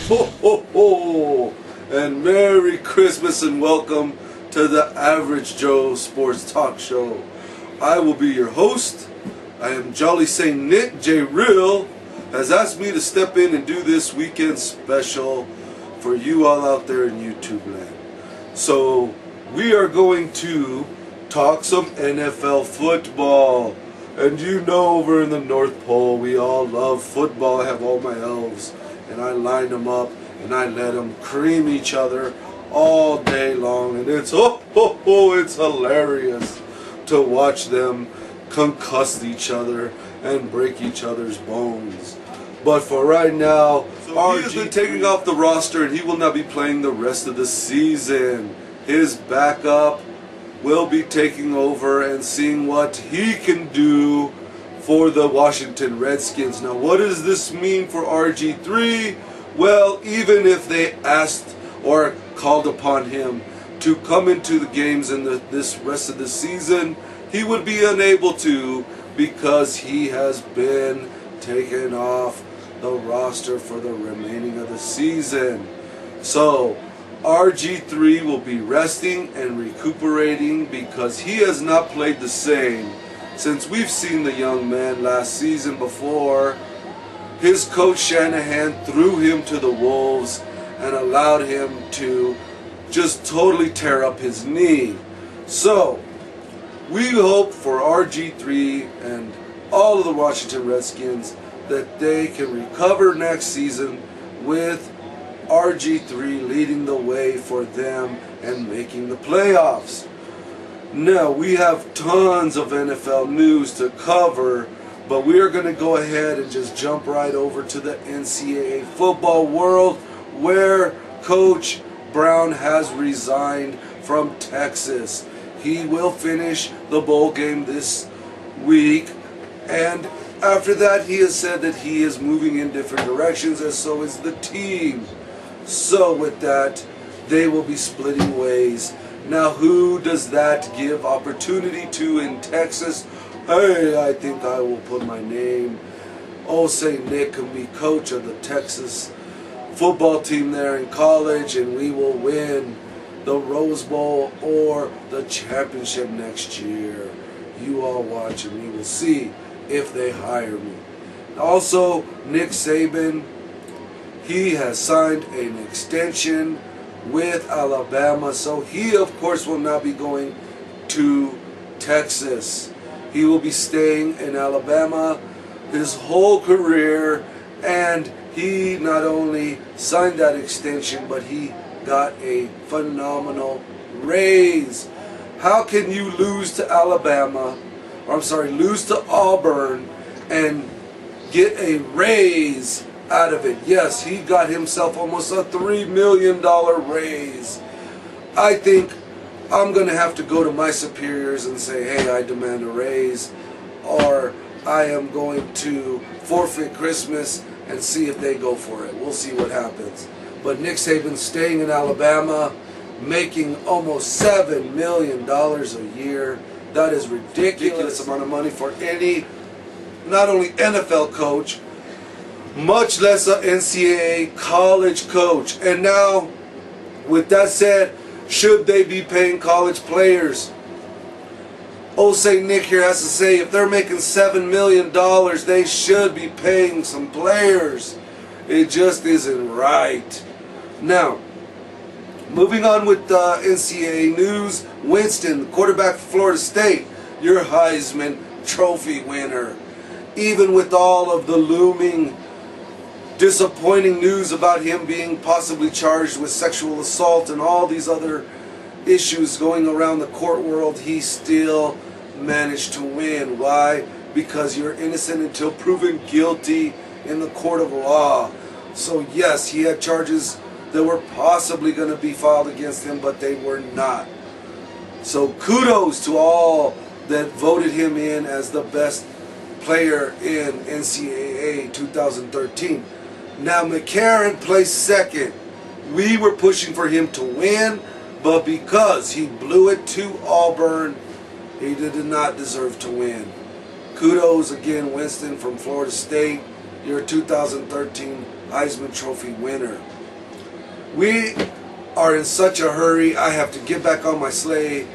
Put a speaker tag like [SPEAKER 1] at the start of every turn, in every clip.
[SPEAKER 1] Ho, ho, ho! And Merry Christmas and welcome to the Average Joe Sports Talk Show. I will be your host. I am Jolly Saint Nick. J. Real has asked me to step in and do this weekend special for you all out there in YouTube land. So we are going to talk some NFL football. And you know, over in the North Pole, we all love football. I have all my elves, and I line them up, and I let them cream each other all day long. And it's, it's hilarious to watch them concuss each other and break each other's bones. But for right now, RG has been taking off the roster, and he will not be playing the rest of the season. His backup will be taking over and seeing what he can do for the Washington Redskins. Now, what does this mean for RG3? Well, even if they asked or called upon him to come into the games in this rest of the season, he would be unable to because he has been taken off the roster for the remaining of the season. So RG3 will be resting and recuperating because he has not played the same since we've seen the young man last season before. His coach Shanahan threw him to the wolves and allowed him to just totally tear up his knee. So we hope for RG3 and all of the Washington Redskins that they can recover next season with RG3 leading the way for them and making the playoffs. Now, we have tons of NFL news to cover, but we are going to go ahead and just jump right over to the NCAA football world, where Coach Brown has resigned from Texas. He will finish the bowl game this week, and after that he has said that he is moving in different directions, and so is the team. So with that, they will be splitting ways. Now, who does that give opportunity to in Texas? Hey, I think I will put my name. St. Nick can be coach of the Texas football team there in college, and we will win the Rose Bowl or the championship next year. You all watch and we will see if they hire me. Also, Nick Saban, he has signed an extension with Alabama, so he of course will not be going to Texas. He will be staying in Alabama his whole career, and he not only signed that extension, but he got a phenomenal raise. How can you lose to lose to Auburn and get a raise out of it? Yes, he got himself almost a $3 million raise. I think I'm going to have to go to my superiors and say, hey, I demand a raise, or I am going to forfeit Christmas and see if they go for it. We'll see what happens. But Nick Saban staying in Alabama, making almost $7 million a year. That is ridiculous amount of money for any, not only NFL coach, much less an NCAA college coach. And now, with that said, should they be paying college players? St. Nick here has to say, if they're making $7 million, they should be paying some players. It just isn't right. Now, moving on with NCAA news, Winston, quarterback for Florida State, your Heisman Trophy winner. Even with all of the looming disappointing news about him being possibly charged with sexual assault and all these other issues going around the court world, he still managed to win. Why? Because you're innocent until proven guilty in the court of law. So yes, he had charges that were possibly going to be filed against him, but they were not. So kudos to all that voted him in as the best player in NCAA 2013. Now, McCarron placed second. We were pushing for him to win, but because he blew it to Auburn, he did not deserve to win. Kudos again, Winston from Florida State, your 2013 Heisman Trophy winner. We are in such a hurry. I have to get back on my sleigh.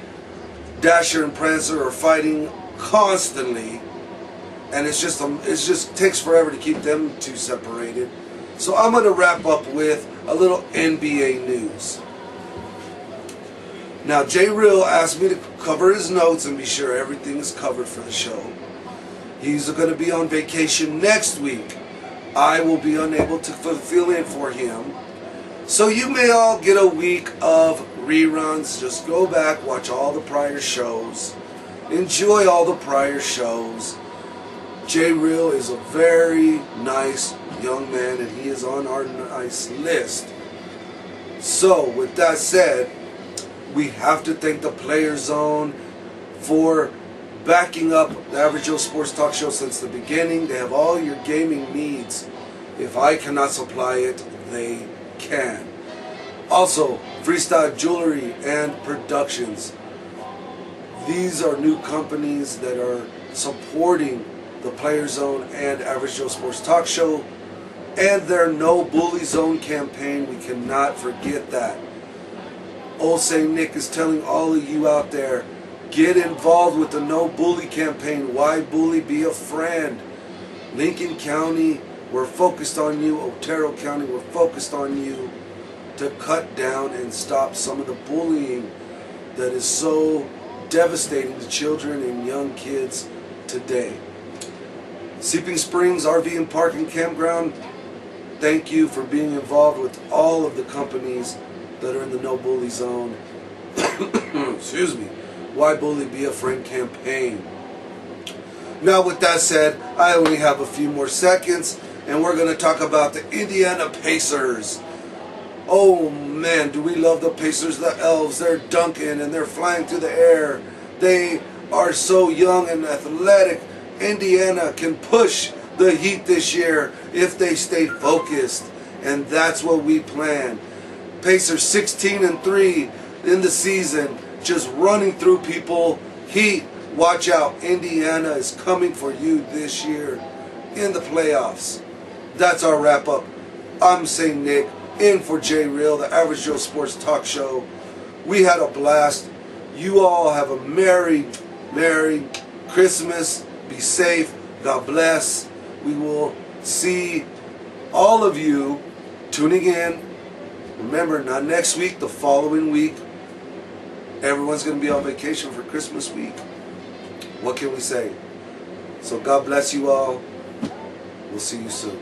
[SPEAKER 1] Dasher and Prancer are fighting constantly, and it just takes forever to keep them two separated. So I'm going to wrap up with a little NBA news. Now, Jay Real asked me to cover his notes and be sure everything is covered for the show. He's going to be on vacation next week. I will be unable to fill in for him. So you may all get a week of reruns. Just go back, watch all the prior shows. Enjoy all the prior shows. Jay Real is a very nice young man, and he is on our nice list. So, with that said, we have to thank the Player Zone for backing up the Average Joe Sports Talk Show since the beginning. They have all your gaming needs. If I cannot supply it, they can. Also, Freestyle Jewelry and Productions. These are new companies that are supporting the Player Zone and Average Joe Sports Talk Show, and their No Bully Zone campaign. We cannot forget that. Old Saint Nick is telling all of you out there, get involved with the No Bully campaign. Why bully? Be a friend. Lincoln County, we're focused on you. Otero County, we're focused on you to cut down and stop some of the bullying that is so devastating to children and young kids today. Seeping Springs RV and Parking Campground, thank you for being involved with all of the companies that are in the No Bully Zone. Excuse me. Why Bully? Be a Friend campaign. Now, with that said, I only have a few more seconds, and we're going to talk about the Indiana Pacers. Oh man, do we love the Pacers, the Elves. They're dunking and they're flying through the air. They are so young and athletic. Indiana can push the Heat this year if they stay focused, and that's what we plan. Pacers 16-3 in the season, just running through people. Heat, watch out. Indiana is coming for you this year in the playoffs. That's our wrap up. I'm Saint Nick, in for Jay Real, the Average Joe Sports Talk Show. We had a blast. You all have a Merry Christmas. Be safe. God bless. We will see all of you tuning in. Remember, not next week, the following week. Everyone's going to be on vacation for Christmas week. What can we say? So God bless you all. We'll see you soon.